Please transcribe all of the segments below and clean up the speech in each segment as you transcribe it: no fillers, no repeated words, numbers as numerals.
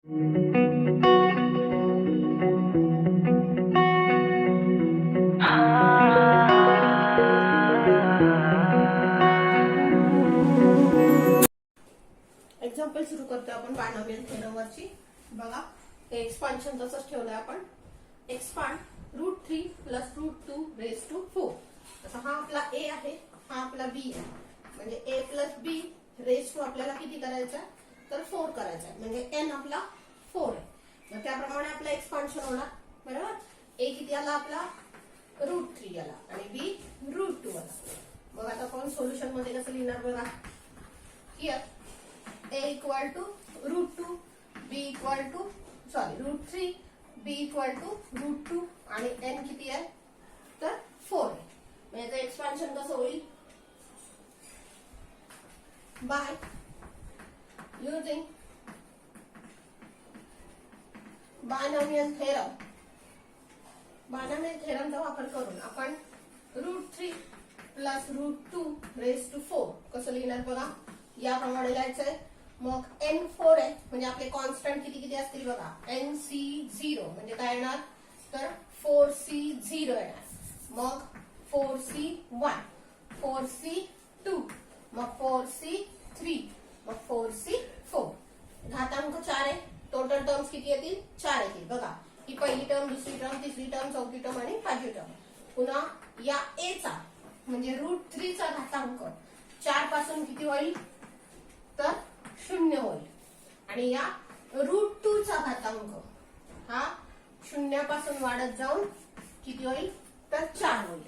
Example सुरू करतोय आपण बायनॉमियल थेरमवरची. बघा, हे एक्सपान्शन तसंच ठेवलंय आपण. Expand √3 + √2 raise to 4. आता हा आपला ए आहे, हा आपला बी आहे. म्हणजे ए + बी रेज टू आपल्याला किती करायचं आहे, तर 4 करायचं आहे. म्हणजे एन आपला 4 आहे. मग त्याप्रमाणे आपलं एक्सपान्शन होणार. बरोबर. ए किती आला आपला, √3 आला आणि बी √2 आला. मग आता आपण सोल्युशन मध्ये कसं लिहिणार बघा. Here a equal to √2, b equal to √3, b equal to √2 आणि n किती आहे, तर 4 आहे. म्हणजे याचं एक्सपान्शन कसं होईल, by using binomial theorem. Binomial थेरमचा वापर करून आपण √3 + √2 रेज टू 4 कसं लिहिणार बघा. याप्रमाणे लिहायचंय. मग n4 आहे, म्हणजे आपले कॉन्स्टंट किती किती असतील बघा. nc0 म्हणजे काय येणार, तर 4c0 येणार. मग 4c1, 4c2, मग 4c3, मग 4c4. घातांक 4 आहे. टोटल टर्म्स किती येतील, 4 येतील. बघा, ही पहिली टर्म, दुसरी टर्म, तिसरी टर्म, चौथी टर्म आणि पाचवी टर्म. पुन्हा या a चा म्हणजे √3 चा घातांक 4 पासून किती होईल, तर 0 होईल. आणि या √2 चा घातांक हा 0 पासून वाढत जाऊन किती होईल, तर 4 होईल.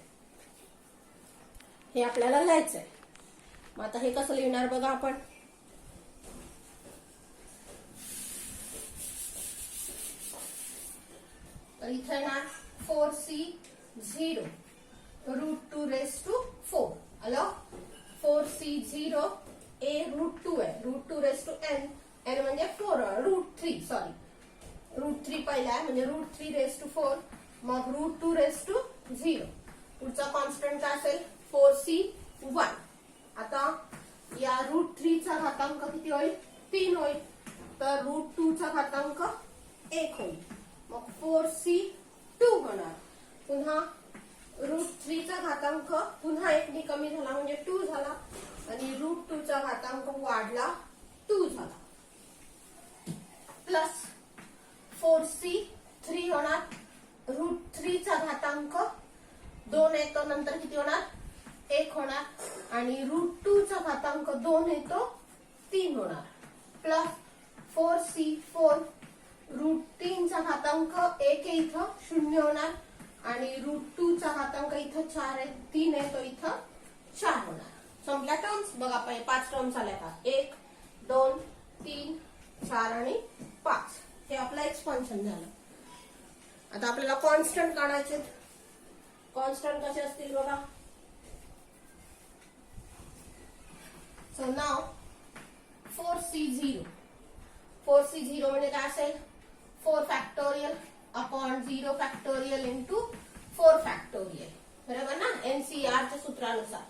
हे आपल्याला लिहायचंय. मग आता हे कसं लिहिणार बघा आपण. तर इथे येणार 4c0 √2 रेज टू 4 आलं. 4c0 a √2 आहे, √2 रेज टू n, n म्हणजे 4, √3 सॉरी, √3 पहिला आहे म्हणजे √3 रेज टू 4, मग √2 रेज टू 0. पुढचा कॉन्स्टंट काय असेल, 4c1. आता या √3 चा घातांक किती होईल, 3 होईल. तर √2 चा घातांक 1 होईल. मग 4c2 होणार. पुन्हा √3 चा घातांक पुन्हा 1 ने कमी झाला म्हणजे 2 झाला आणि √2 चा घातांक वाढला 2 झाला. प्लस 4c3 होणार. √3 चा घातांक 2 येतो, नंतर किती होणार, 1 होणार. आणि √2 चा घातांक 2 येतो, 3 होणार. प्लस 4c4 √3 चा घातांक 1 आहे, इथं 0 होणार. आणि √2 चा घातांक इथं 4 आहे, 3 आहे, तो इथं 4 होणार. संपल्या टर्म्स. बघा, 5 टर्म्स आल्या का, 1, 2, 3, 4 आणि 5. हे आपलं एक्सपान्शन झालं. आता आपल्याला कॉन्स्टंट काढायचे. कॉन्स्टंट कसे असतील बघा. सो नाव 4c0. 4c0 म्हणजे काय असेल, 4 factorial upon 0 factorial into 4 factorial. बरोबर ना, एनसीआरच्या सूत्रानुसार.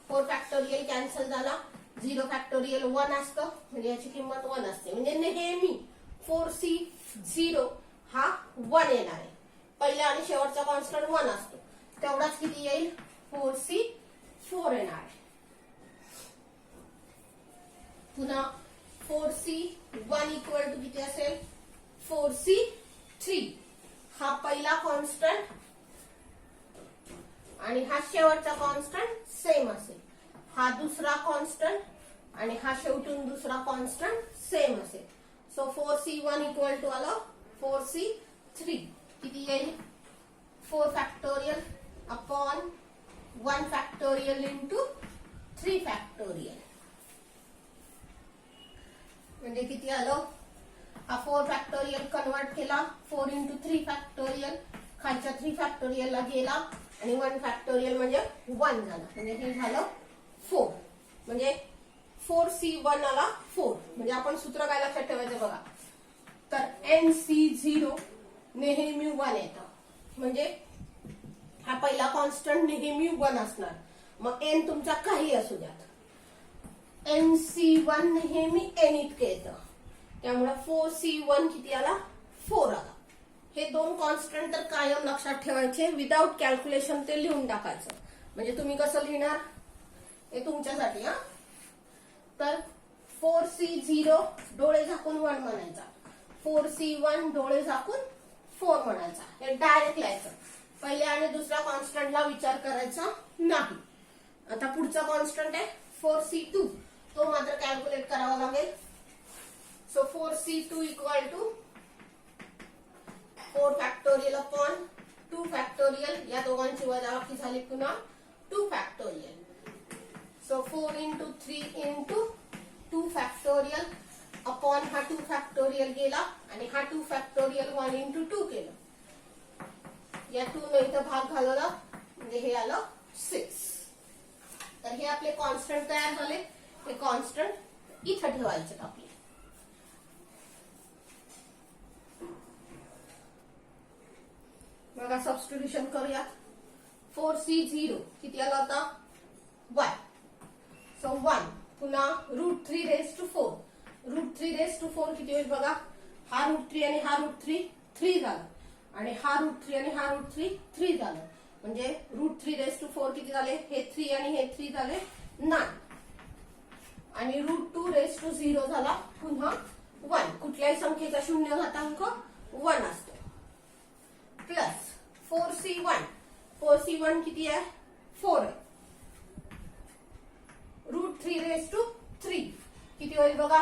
4 फॅक्टोरियल कॅन्सल झाला, 0 फॅक्टोरियल 1 असतं म्हणजे याची किंमत 1 असते. म्हणजे नेहमी 4c0 हा 1 येणार आहे. पहिला आणि शेवटचा कॉन्स्टंट 1 असतो. तेवढाच किती येईल, 4c4 येणार आहे. पुन्हा 4c1 इक्वल टू किती असेल, 4c3. हा पहिला कॉन्स्टंट आणि हा शेवटचा कॉन्स्टंट सेम असेल. हा दुसरा कॉन्स्टंट आणि हा शेवटून दुसरा कॉन्स्टंट सेम असेल. सो 4c1 इक्वल टू आलं 4c3. किती येईल, 4 factorial upon 1 factorial into 3 factorial. म्हणजे किती आलं, हा 4 फॅक्टोरियल कन्वर्ट केला, 4 इंटू 3 फॅक्टोरियल, खालच्या 3 फॅक्टोरियलला गेला आणि 1 फॅक्टोरियल म्हणजे 1 झालं. म्हणजे हे झालं 4. म्हणजे 4c1 आला 4. म्हणजे आपण सूत्र काय लक्षात ठेवायचं बघा. तर nc0 नेहमी 1 येतं. म्हणजे हा पहिला कॉन्स्टंट नेहमी 1 असणार. मग n तुमचा काही असू द्यात. nc1 नेहमी n इतके येतं. त्यामुळे 4C1 किती आला 4 आला. हे दोन कॉन्स्टंट तर कायम लक्षात ठेवायचे, विदाउट कॅल्क्युलेशन ते लिहून टाकायचं. म्हणजे तुम्ही कसं लिहिणार हे तुमच्यासाठी हा. तर 4C0 डोळे झाकून 1 म्हणायचा, 4C1 डोळे झाकून 4 म्हणायचा. हे डायरेक्ट लिहायचं. पहिल्या आणि दुसऱ्या कॉन्स्टंटला विचार करायचा नाही. आता पुढचा कॉन्स्टंट आहे 4C2, तो मात्र कॅल्क्युलेट करावा लागेल. So 4C2 equal to 4 factorial upon 2 factorial. या दोघांची वजाबाकी झाली पुन्हा 2 factorial. So 4 into 3 into 2 factorial upon हा 2 फॅक्टोरियल गेला आणि हा 2 फॅक्टोरियल 1 into 2 केलं. या 2 ने इथं भाग घालवला म्हणजे हे आलं 6. तर हे आपले कॉन्स्टंट तयार झाले. हे कॉन्स्टंट इथं ठेवायचे आपले. बघा सबस्टिट्यूशन करूयात. 4C0 किती आला होता 1. सो 1 पुन्हा √3 raised to 4. √3 raised to 4 किती होईल बघा. हा √3 आणि हा √3 3 झालं आणि हा √3 आणि हा √3 3 झालं. म्हणजे √3 raised to 4 किती झाले, हे 3 आणि हे 3 झाले 9. आणि √2 raised to 0 झाला पुन्हा 1. कुठल्याही संख्येचा शून्य घातांक 1 असतो. Plus 4C1. 4C1 किती आहे 4 आहे. √3 raised to 3 किती होईल बघा.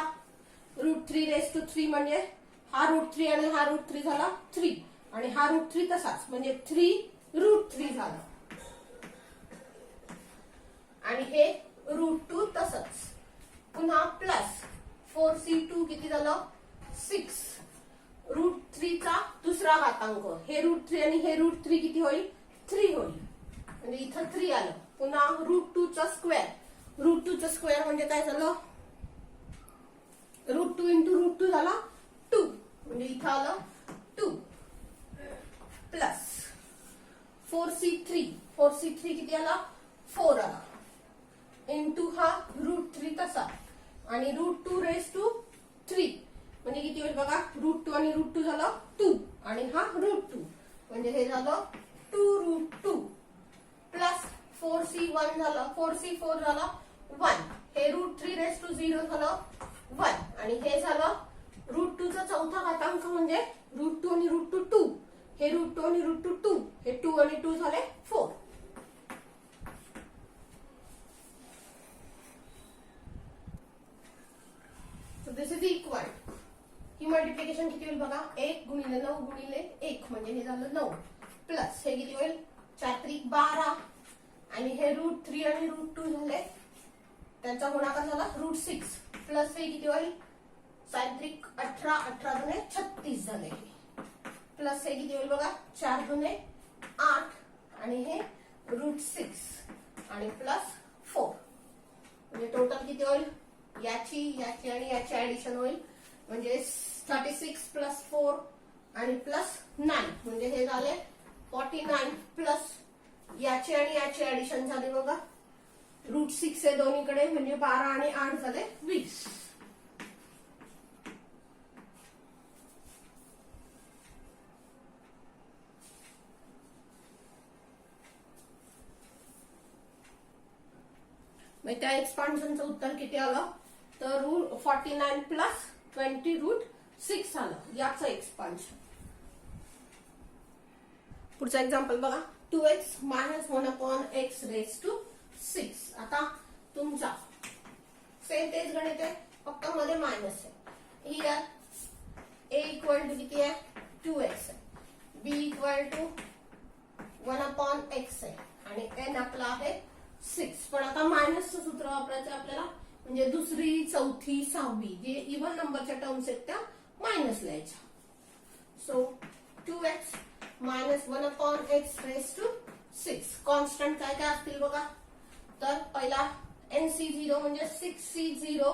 √3 raised to 3 म्हणजे हा √3 आणि हा √3 झाला 3 आणि हा √3 तसाच म्हणजे 3√3 झाला. आणि हे √2 तसंच. पुन्हा प्लस 4C2 किती झालं 6. √3 चा दुसरा घातांक, हे √3 आणि हे √3 किती होईल 3 होईल. म्हणजे इथं 3 आलं. पुन्हा √2 चा स्क्वेअर. √2 चा स्क्वेअर म्हणजे काय झालं √2 into √2 झाला 2 म्हणजे इथं आलं 2. Plus 4C3. 4C3 किती आला 4 आला. इंटू हा √3 तसा आणि √2 raised to 3 म्हणजे किती होईल बघा. √2 आणि √2 झालं 2 आणि हा √2 म्हणजे हे झालं 2√2. प्लस 4C1 झालं 4C4 झाला 1. हे √3 raised to 0 झालं 1 आणि हे झालं √2 चा चौथा घातांक म्हणजे √2 आणि √2 2. हे √2 आणि √2 2. हे 2 आणि 2 झाले 4. So this is equal. He multiplication किती होईल बघा. 1 गुणिले 9 गुणिले 1 म्हणजे हे झालं 9. प्लस हे किती होईल 4 त्रिक 12 आणि हे √3 आणि √2 झाले त्यांचा गुणाकार झाला √6. प्लस हे किती होईल 7 त्रिक 18 18 दुने 36 झाले. प्लस हे किती होईल बघा 4 दुने 8 आणि हे √6 आणि प्लस 4 म्हणजे टोटल किती होईल याची याची आणि याची ऍडिशन होईल म्हणजे 36 प्लस 4 आणि प्लस 9 म्हणजे हे झाले 49 प्लस याची आणि याची ऍडिशन झाली बघा √6 आहे दोन्हीकडे म्हणजे 12 आणि 8 झाले 20. मग त्या एक्सपान्शनचं उत्तर किती आलं तर 49 प्लस 20√6 आलं याचं एक्सपान्शन. पुढचा एक्झाम्पल बघा 2x - 1/x raised to 6. आता तुमचा सेम तेच गणित आहे फक्त मध्ये मायनस आहे. हियर a इक्वल टू किती आहे 2x आहे, b इक्वल टू 1/x आहे आणि n आपला आहे 6. पण आता मायनसचं सूत्र वापरायचं आपल्याला म्हणजे दुसरी चौथी सहावी जे इव्हन नंबरच्या टर्म्स आहेत त्या मायनस लिहायच्या. So 2x - 1/x raised to 6. Constant काय काय असतील बघा. तर पहिला NC0 म्हणजे 6C0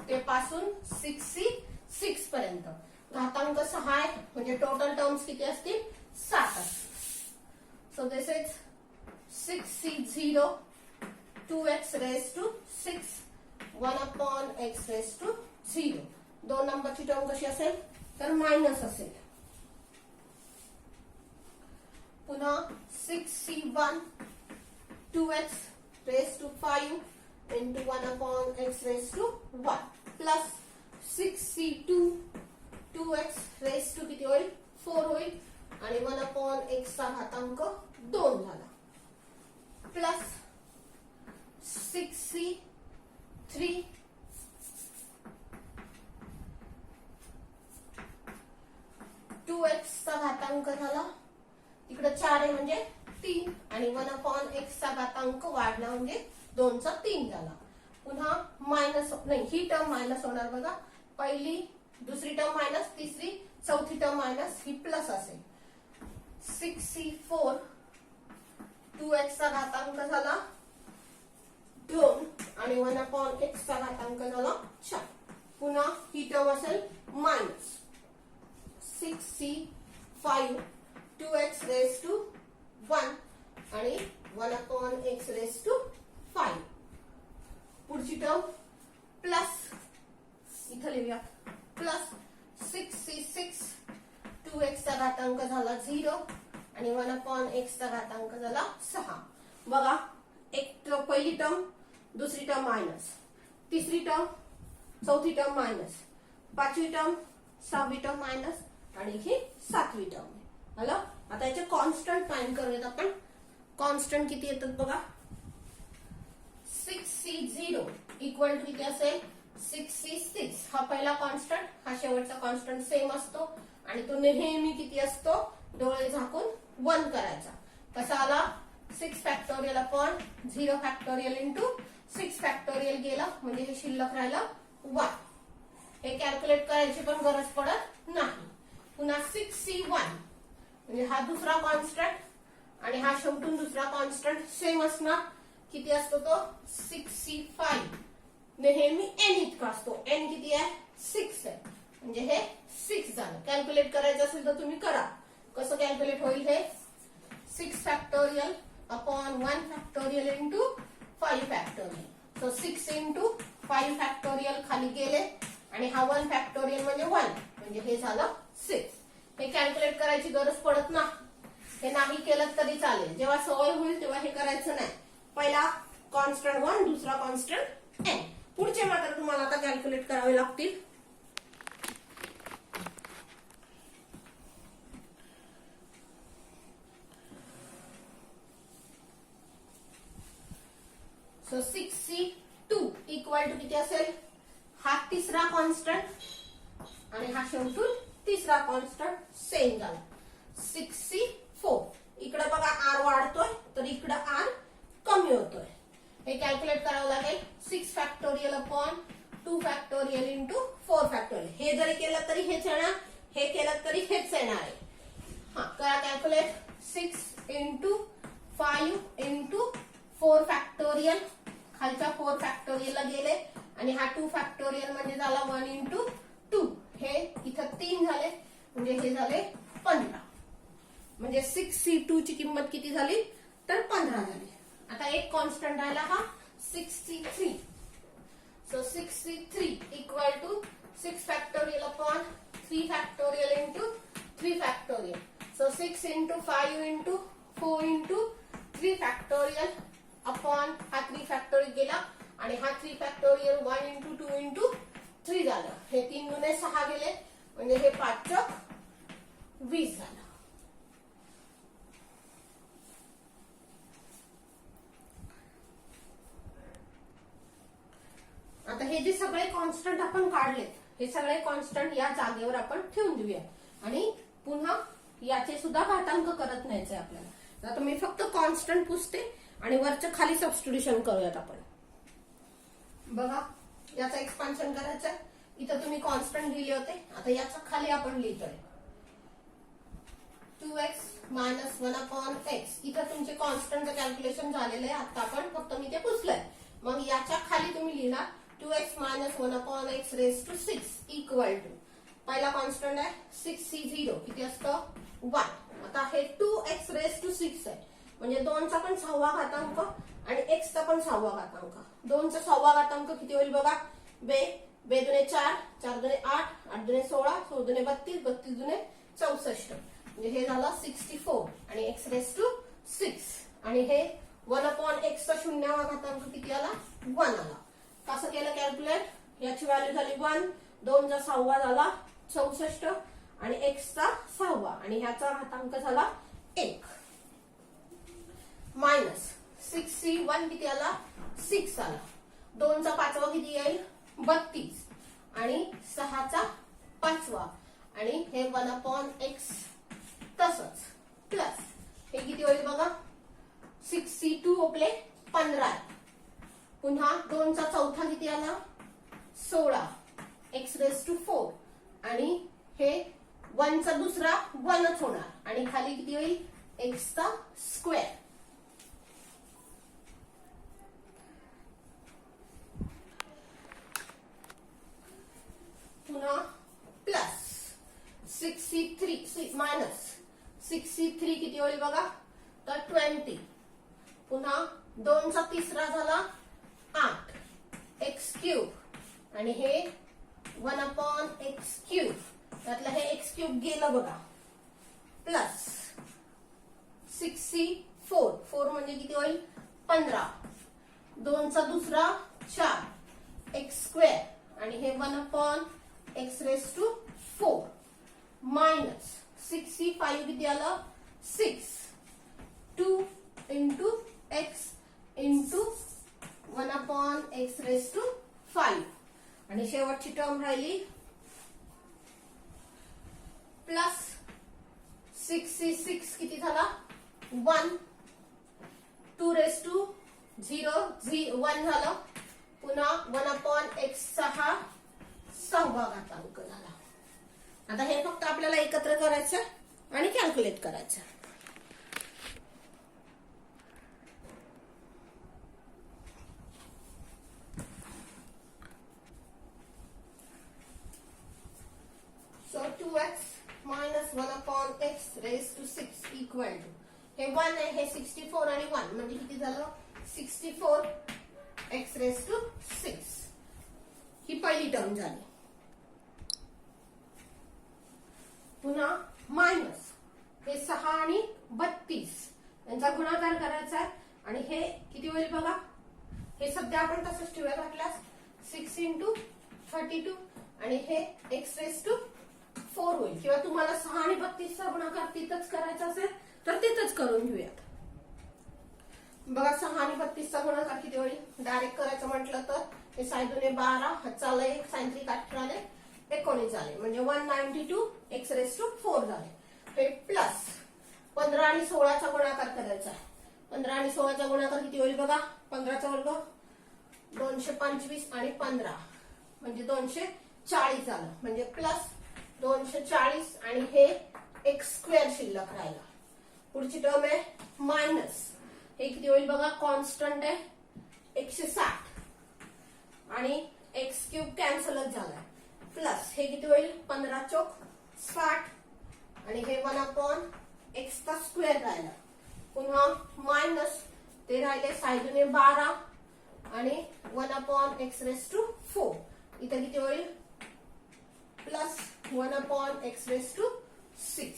ते पासून 6C6 पर्यंत घातांक 6 आहे म्हणजे टोटल टर्म्स किती असतील 7 असतील. So this is 6C0 2x raised to 6 1/x raised to 0. 2 नंबरची टर्म कशी असेल तर मायनस असेल. पुन्हा 6c1 2x raised to 5 into 1 upon x raised to 1 plus 6c2 2x raised to किती होईल 4 होईल आणि 1 upon x चा घातांक 2 झाला प्लस 6c3 2x चा घातांक झाला इकडे 4 आहे म्हणजे 3 आणि 1 अपॉन x चा घातांक वाढला म्हणजे 2 चा 3 झाला. पुन्हा मायनस नाही ही टर्म मायनस होणार बघा. पहिली दुसरी टर्म मायनस तिसरी चौथी टर्म मायनस ही प्लस असेल. 6c4 2x चा घातांक झाला 2 आणि 1 अपॉन x चा घातांक झाला 4. पुन्हा ही टर्म असेल minus 6c5 2x raised to 1 आणि 1 upon x raised to 5. पुढची टर्म प्लस इथं लिहूया प्लस 6c6 2x चा घातांक झाला 0 आणि 1 upon x चा घातांक झाला 6. बघा एक पहिली टर्म दुसरी टर्म मायनस तिसरी टर्म चौथी टर्म मायनस पाचवी टर्म सहावी टर्म मायनस आणि ही सातवी टर्म आहे. आलं. आता याचे कॉन्स्टंट फाइंड करूयात आपण. कॉन्स्टंट किती येतात बघा. 6c0 इक्वल टू किती असेल 6c6 हा पहिला कॉन्स्टंट हा शेवटचा कॉन्स्टंट सेम असतो आणि तो नेहमी किती असतो डोळे झाकून 1 करायचा. कसा आला 6 factorial upon 0 factorial into 6 factorial गेला म्हणजे हे शिल्लक राहिलं 1. हे कॅल्क्युलेट करायची पण गरज पडत नाही. पुन्हा 6c1 म्हणजे हा दुसरा कॉन्स्टंट आणि हा शेवटून दुसरा कॉन्स्टंट सेम असणार. किती असतो तो 6c5 नेहमी n इतका असतो. n किती आहे 6 आहे म्हणजे हे 6 झालं. कॅल्क्युलेट करायचं असेल तर तुम्ही करा. कसं कॅल्क्युलेट होईल हे 6 factorial upon 1 factorial into 5 factorial. So 6 into 5 factorial खाली गेले आणि हा 1 फॅक्टोरियल म्हणजे 1 म्हणजे हे झालं 6. हे कॅल्क्युलेट करायची गरज पडत ना. हे नाही केलं तरी चालेल. जेव्हा सवय होईल तेव्हा हे करायचं नाही. पहिला कॉन्स्टंट 1 दुसरा कॉन्स्टंट n. पुढचे मात्र तुम्हाला आता कॅल्क्युलेट करावे लागतील. सो 6c2 इक्वल टू किती असेल हा तिसरा कॉन्स्टंट आणि हा शेवटून तिसरा कॉन्स्टंट सेम झाला 6c4. इकडे बघा r वाढतोय तर इकडे r कमी होतोय. हे कॅल्क्युलेट करावं लागेल 6 factorial upon 2 factorial into 4 factorial. हे जरी केलं तरी हेच येणार हे केलं तरी हेच येणार आहे. हा करा कॅल्क्युलेट 6 इंटू 5 इंटू 4 फॅक्टोरियल खालच्या 4 फॅक्टोरियल ला गेले आणि हा 2 फॅक्टोरियल म्हणजे झाला 1 इंटू 2. हे इथं 3 झाले म्हणजे हे झाले 15. म्हणजे 6c2 ची किंमत किती झाली तर 15 झाली. आता एक कॉन्स्टंट राहिला हा 6c3. So 6c3 equal to 6 factorial upon 3 factorial into 3 factorial. So 6 into 5 into 4 into 3 factorial upon हा 3 फॅक्टोरियल गेला आणि हा 3 फॅक्टोरियल 1 इंटू 2 इंटू 3 झालं. हे 3 गुणे 6 गेले म्हणजे हे 5 चौक 20 झालं. आता हे जे सगळे कॉन्स्टंट आपण काढलेत हे सगळे कॉन्स्टंट या जागेवर आपण ठेवून देऊया आणि पुन्हा याचे सुद्धा घातांक करत न्यायचे आपल्याला. आता मी फक्त कॉन्स्टंट पुसते आणि वरच्या खाली सबस्टिट्यूशन करूयात आपण. बघा याचं एक्सपान्शन करायचं आहे. इथं तुम्ही कॉन्स्टंट दिले होते आता याच्या खाली आपण लिहितोय 2x मायनस 1 अपॉन x. इथं तुमचे कॉन्स्टंटचं कॅल्क्युलेशन झालेलं आहे. आता आपण फक्त मी ते पुसलंय. मग याच्या खाली तुम्ही लिहिणार 2x minus 1 upon x raise to 6 equal to पहिला कॉन्स्टंट आहे 6c0 किती असतं 1. आता हे 2x रेज टू 6 आहे म्हणजे 2 चा पण 6वा घातांक आणि x चा पण 6वा घातांक. 2 चा 6वा घातांक किती होईल बघा बेदुने 4, 4 दुने 8, 8 दुने 16, 16 दुने 32, 32 दुने 64. म्हणजे हे झालं 64 आणि x रेस टू 6 आणि हे 1/x चा शून्यावा घातांक किती आला 1 आला. कसं केलं कॅल्क्युलेट? याची व्हॅल्यू झाली 1, 2 चा 6वा झाला 64 आणि x चा 6वा आणि ह्याचा घातांक झाला 1 मायनस 6c1 किती आला 6 आला. 2 चा 5वा किती येईल 32 आणि 6 चा 5वा आणि हे 1/x तसंच प्लस हे किती होईल बघा 6c2 आपले 15 पुन्हा 2 चा 4था किती आला 16 x रेस टू 4 आणि हे 1 चा दुसरा 1च होणार आणि खाली किती होईल x चा स्क्वेअर. पुन्हा प्लस 6c3 मायनस 6c3 किती होईल बघा तर 20 पुन्हा 2 चा तिसरा झाला 8 x क्यूब आणि हे 1/x क्यूब त्यातलं हे x क्यूब गेलं बघा प्लस 6c4 4 म्हणजे किती होईल 15 2 चा दुसरा 4 x स्क्वेअर आणि हे 1/x raise to 4 minus 6c5 किती आलं 6 2 into x into 1/x raise to 5 आणि शेवटची टर्म राहिली प्लस 6c6 किती झाला 1 2 रेस टू 0 1 झालं पुन्हा 1/x चा हा 6वा घातांक झाला. आता हे फक्त आपल्याला एकत्र करायचं आणि कॅल्क्युलेट करायचं. So 2x minus 1/x raised to 6 equal to हे 1 आहे हे 64 आणि 1 म्हणजे किती झालं 64 x raised to 6 ही पहिली टर्म झाली. पुन्हा मायनस हे 6 आणि 32 यांचा गुणाकार करायचा आहे आणि हे किती होईल बघा हे सध्या आपण तसंच ठेवूया घातल्यास 6 into 32 आणि हे x raised to 4 होईल किंवा तुम्हाला 6 आणि 32 चा गुणाकार तिथंच करायचा असेल तर तिथंच करून घेऊयात. बघा 6 आणि 32 चा गुणाकार किती होईल डायरेक्ट करायचं म्हटलं तर हे 12 हातचाला 1 3 18 19 आले म्हणजे 192 x रेस टू 4 झाले. हे प्लस 15 आणि 16 चा गुणाकार करायचा आहे. 15 आणि 16 चा गुणाकार किती होईल बघा 15 चा वर्ग 225 आणि 15 म्हणजे 240 आलं म्हणजे प्लस 240 आणि हे x स्क्वेअर शिल्लक राहिला. पुढची टर्म आहे मायनस हे किती होईल बघा कॉन्स्टंट आहे 160 आणि x क्यूब कॅन्सलच झालाय प्लस हे किती होईल 15 चौक 60 आणि हे 1/x चा स्क्वेअर राहिला. पुन्हा मायनस ते राहिले 12 आणि 1/x रेस टू 4 इथे किती होईल प्लस 1/x रेस टू 6.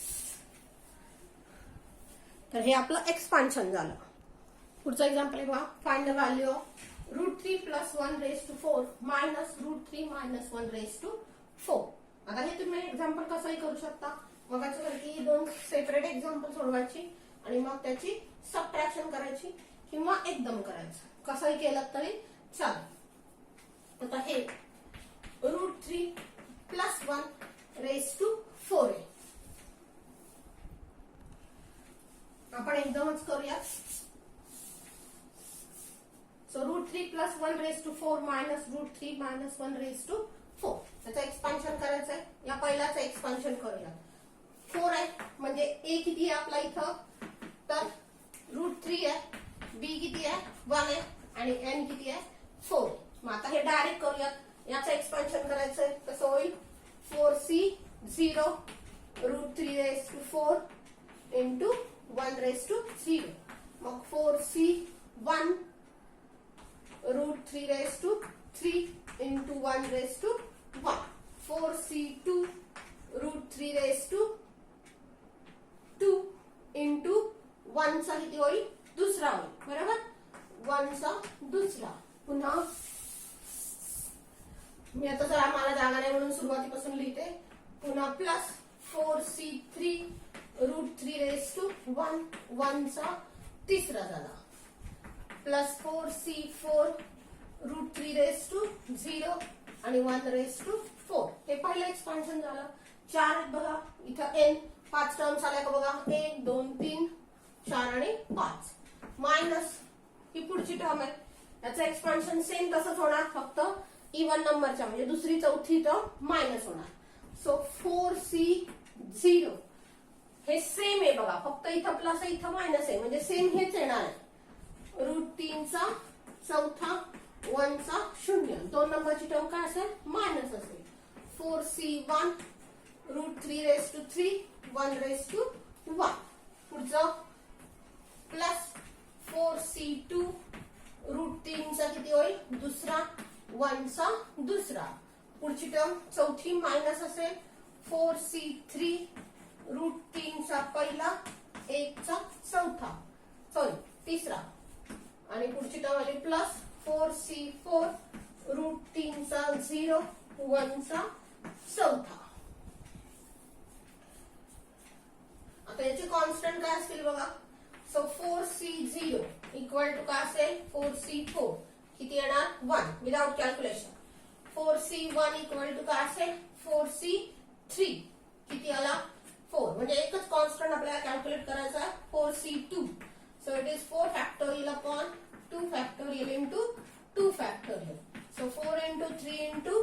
तर हे आपलं एक्सपान्शन झालं. पुढचं एक्झाम्पल आहे बघा find the value of √3 + 1 raise to 4 minus √3 - 1 raise to 4. आता हे तुम्ही एक्झाम्पल कसंही करू शकता. मग याच्यासाठी 2 सेपरेट एक्झाम्पल सोडवायची आणि मग त्याची सबट्रॅक्शन करायची किंवा एकदम करायचं कसंही केलं तरी चालेल. आता हे √3 + 1 रेस टू 4 आहे. आपण एकदमच करूया. So √3 + 1 raise to 4 minus √3 - 1 raise to 4 त्याचं एक्सपान्शन करायचं आहे. या पहिल्याचं एक्सपान्शन करूया. 4 आहे म्हणजे a किती आहे आपला इथं तर √3 आहे b किती आहे 1 आहे आणि n किती आहे 4. मग आता हे डायरेक्ट करूयात. याचं एक्सपान्शन करायचं आहे कसं होईल 4c0 √3 raise to 4 into 1 raise to 0 मग 4c1 √3 raise to 3 into 1 raised to 1. 4c2 root 3 raised to 2 into 1 चा किती होईल दुसरा होईल बरोबर 1 चा दुसरा पुन्हा मी आता जरा मला जागा नाही म्हणून सुरुवातीपासून लिहिते पुन्हा plus 4c3 route 3 raise to 1 1 चा तिसरा झाला plus 4c4 route 3 raise to 0 आणि 1 रेस टू 4 हे पहिलं एक्सपान्शन झालं 4 बघा इथं n 5 टर्म्स आल्या का बघा 1 2 3 4 आणि 5 मायनस ही पुढची टर्म आहे याचं एक्सपान्शन सेम तसंच होणार फक्त इवन नंबरच्या म्हणजे दुसरी चौथी टर्म मायनस होणार सो 4c0 हे सेम आहे बघा फक्त इथं प्लस आहे इथं मायनस आहे म्हणजे सेम हेच येणार आहे रूट 3 चा चौथा 1 चा 0 दोन नंबरची टर्म काय असेल मायनस असेल 4c1 root 3 raise to 3 1 raise to 1 पुढचं प्लस 4c2 रूट 3 चा किती होईल दुसरा 1 चा दुसरा पुढची टर्म चौथी मायनस असेल 4c3 रूट 3 चा पहिला 1 चा चौथा सॉरी तिसरा आणि पुढची टर्म आली प्लस 4c4 रूट 3 चा 0 1 चा चौथा आता याचे कॉन्स्टंट काय असतील बघा सो 4c0 इक्वल टू काय असेल 4c4 किती येणार 1 without calculation 4c1 equal to काय असेल 4c3 किती आला 4 म्हणजे एकच कॉन्स्टंट आपल्याला कॅल्क्युलेट करायचा आहे 4c2 so it is 4 factorial upon 2 factorial into 2 factorial so 4 into 3 into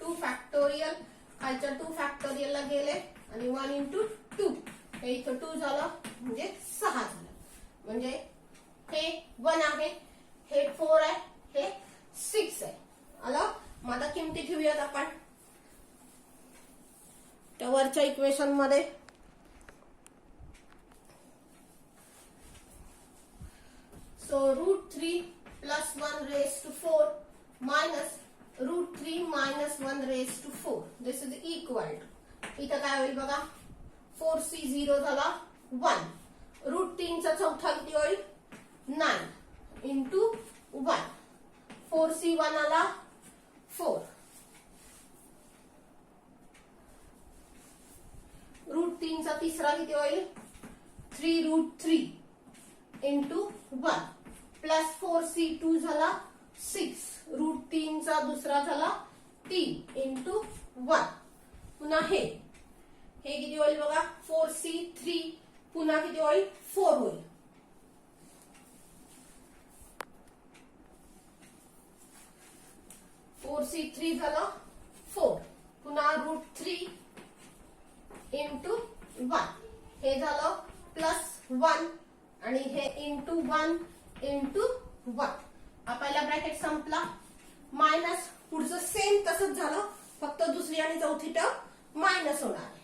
2 factorial खालच्या 2 फॅक्टोरियल ला गेले आणि 1 इंटू 2 हे इथं 2 झालं म्हणजे 6 झालं म्हणजे हे 1 आहे हे 4 आहे हे 6 आहे आलं मग आता किमती ठेवूयात आपण त्या वरच्या इक्वेशन मध्ये so root 3 plus 1 raise to 4 minus root 3 minus 1 raise to 4 this is equal to इथं काय होईल बघा 4c0 झाला 1 रूट 3 चा चौथा किती होईल 9 इंटू 1 4c1 आला 4 रूट 3 चा तिसरा किती होईल 3 रूट 3 इंटू 1 प्लस 4c2 झाला 6 रूट 3 चा दुसरा झाला 3 इंटू 1 पुन्हा हे किती होईल बघा 4c3 पुन्हा किती होईल 4 होईल c3 झालं 4 पुन्हा रूट 3 इंटू 1 हे झालं प्लस 1 आणि हे इंटू 1 इंटू 1 पहिला ब्रॅकेट संपला मायनस पुढचं सेम तसंच झालं फक्त दुसरी आणि चौथी टर्म मायनस होणार आहे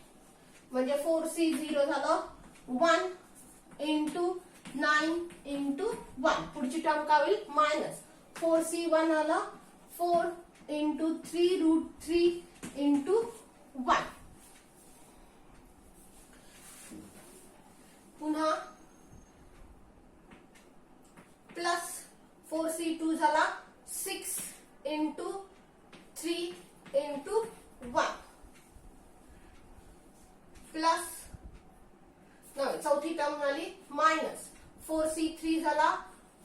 म्हणजे 4c0 झालं 1 इंटू 9 इंटू 1 पुढची टर्म काय होईल मायनस 4c1 आलं 4 इंटू 3 रूट 3 इंटू 1 पुन्हा प्लस 4c2 झाला 6 इंटू 3 इंटू 1 प्लस चौथी टर्म झाली मायनस 4c3 झाला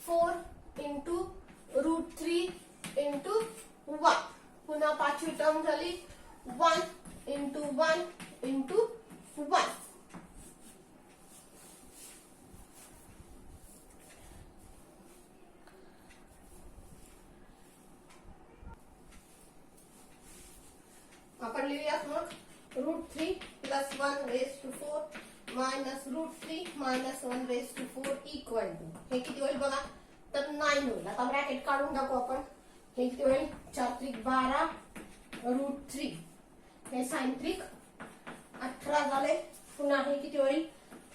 4 इंटू रूट 3 इंटू 1 पुन्हा पाचवी टर्म झाली 1 इंटू 1 इंटू 1 आपण लिहूयात मग root 3 plus 1 raise to 4 minus root 3 minus 1 raise to 4 equal to हे किती होईल बघा तर 9 होईल आता ब्रॅकेट काढून टाकू आपण हे किती होईल 4 त्रिक 12 रूट 3 हे साइन त्रिक 18 झाले पुन्हा हे किती होईल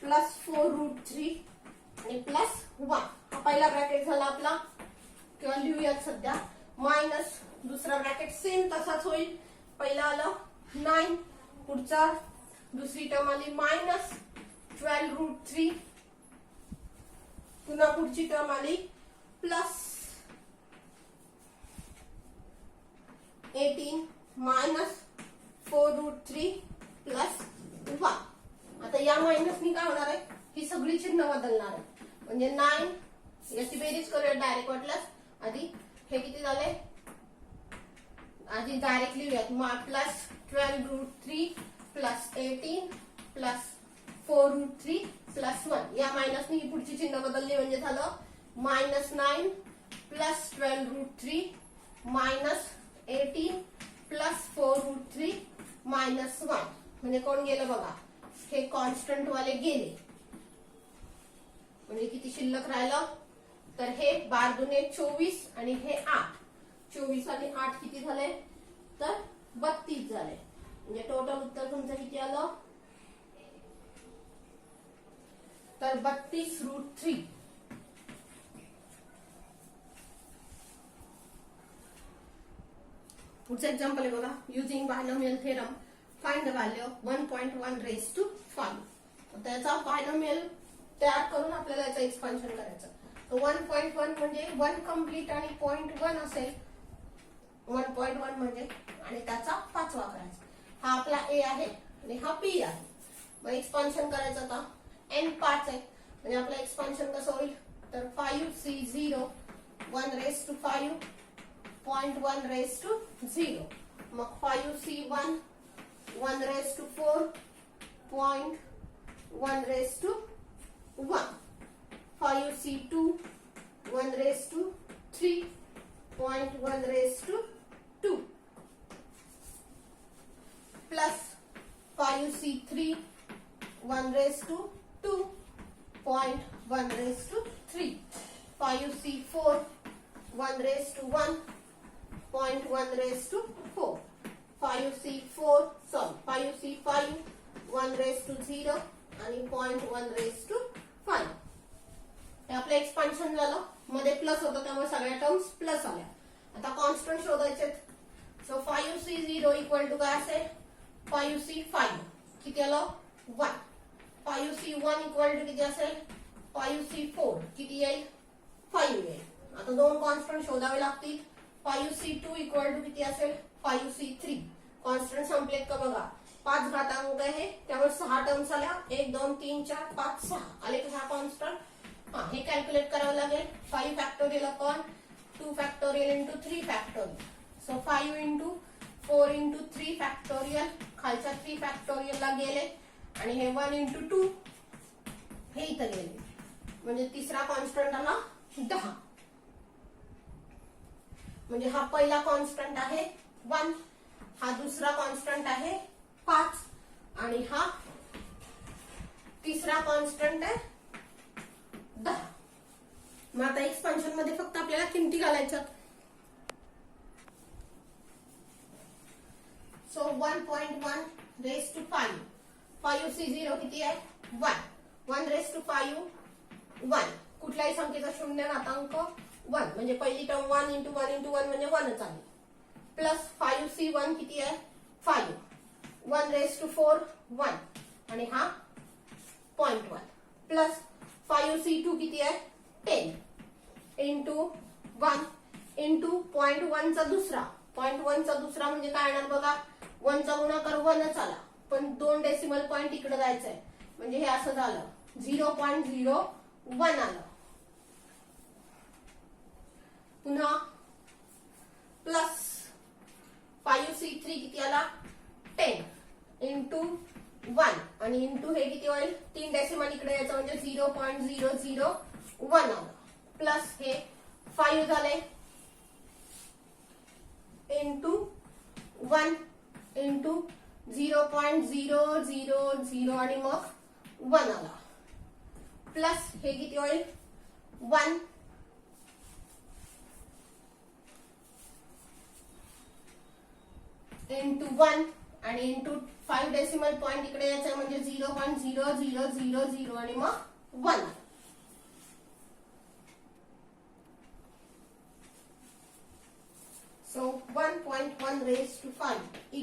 प्लस 4 रूट 3 आणि प्लस 1 हा पहिला ब्रॅकेट झाला आपला किंवा लिहूयात सध्या मायनस दुसरा ब्रॅकेट सेम तसाच होईल. पहिला आलं 9, पुढचा दुसरी टर्म आली -12√3, पुन्हा पुढची टर्म आली +18 -4√3 +1. आता या मायनसनी काय होणार आहे, ही सगळी चिन्ह बदलणार आहे. म्हणजे 9 याची बेरीज करूया डायरेक्ट वाटल्यास. आधी हे किती झाले, आधी डायरेक्ट लिहूयात. +12√3 +18 +4√3 +1. या मायनसनी ही पुढची चिन्ह बदलली म्हणजे झालं -9 +12√3 -18 +4√3 -1. म्हणजे कोण गेलं बघा, हे कॉन्स्टंट वाले गेले. म्हणजे किती शिल्लक राहिलं, तर हे 12 दुने 24 आणि हे 8. 24 आणि 8 किती झाले, तर 32 झाले. म्हणजे टोटल उत्तर तुमचं किती आलं, तर 32√3. पुढचं एक्झाम्पल आहे बघा. Using binomial theorem find the value of 1.1⁵. त्याचा बायनॉमियल तयार करून आपल्याला याचं एक्सपान्शन करायचं. 1.1 म्हणजे 1 कम्प्लीट आणि 0.1 असेल. 1.1 म्हणजे आणि त्याचा 5वा करायचा. हा आपला A आहे आणि हा B आहे. मग एक्सपान्शन करायचं आता. n 5 आहे म्हणजे आपलं एक्सपान्शन कसं होईल, तर 5C0 1⁵, 0.1⁵. मग 5C1 1⁴, 0.1⁵, 5C2 1⁵, 0.1⁵, plus 5C3 1⁵, 0.1⁵, 5C4 1⁵, 0.1⁵, 5C5 1⁵0 आणि 0.1⁵. हे आपलं एक्सपान्शन झालं. मध्ये प्लस होतं त्यामुळे सगळ्या टर्म्स प्लस आल्या. आता कॉन्स्टंट शोधायचे. सो 5C0 इक्वल टू काय असेल, 5C5 किती आलं, 1. 5C1 इक्वल टू किती असेल, 5C4 किती येईल, 5 येईल. आता दोन कॉन्स्टंट शोधावे लागतील. 5C2 इक्वल टू किती असेल, 5C3. कॉन्स्टंट संपलेत का बघा. 5 घातांक आहे त्यामुळे 6 टर्म्स आल्या. 1 2 3 4 5 6 आले का 6 कॉन्स्टंट. हे कॅल्क्युलेट करावं लागेल. 5 factorial upon 2 factorial into 3 factorial. So 5 into 4 into 3 factorial. खालच्या 3 फॅक्टोरियल ला गेले आणि हे 1 इंटू 2 हे इथं गेले. म्हणजे तिसरा कॉन्स्टंट आला 10. म्हणजे हा पहिला कॉन्स्टंट आहे 1, हा दुसरा कॉन्स्टंट आहे 5 आणि हा तिसरा कॉन्स्टंट आहे 10. मग आता एक्सपान्शन मध्ये फक्त आपल्याला किमती घालायच्या. सो 1.1⁵. 5C0 किती आहे, 1. 1⁵, 1. कुठल्याही संख्येचा शून्य घातांक 1 म्हणजे पहिली टर्म 1 इंटू 1 इंटू 1 म्हणजे 1च आली. प्लस 5C1 किती आहे, 5. 1⁴, 1 आणि हा 0.1 प्लस 5C2 किती आहे, 10 इंटू 1 इंटू 0.1 चा दुसरा. 0.1 चा दुसरा म्हणजे काय येणार बघा, 1 चा गुणाकार 1च आला पण 2 डेसिमल पॉइंट इकडे जायचंय म्हणजे हे असं झालं 0.01 आलं. पुन्हा प्लस 5C3 किती आला, 10 इंटू 1 आणि इंटू हे किती होईल, 3 डेसिमल इकडे यायचं म्हणजे 0.001 आलं. प्लस हे 5 झाले इंटू 1 इंटू 0.000 आणि मग 1 आला. प्लस हे किती होईल 1 इंटू 1 आणि इंटू 5 डेसिमल पॉइंट इकडे यायचं म्हणजे 0.0000 आणि मग 1. सो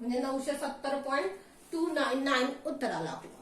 म्हणजे 970.299 उत्तर आलं आपलं.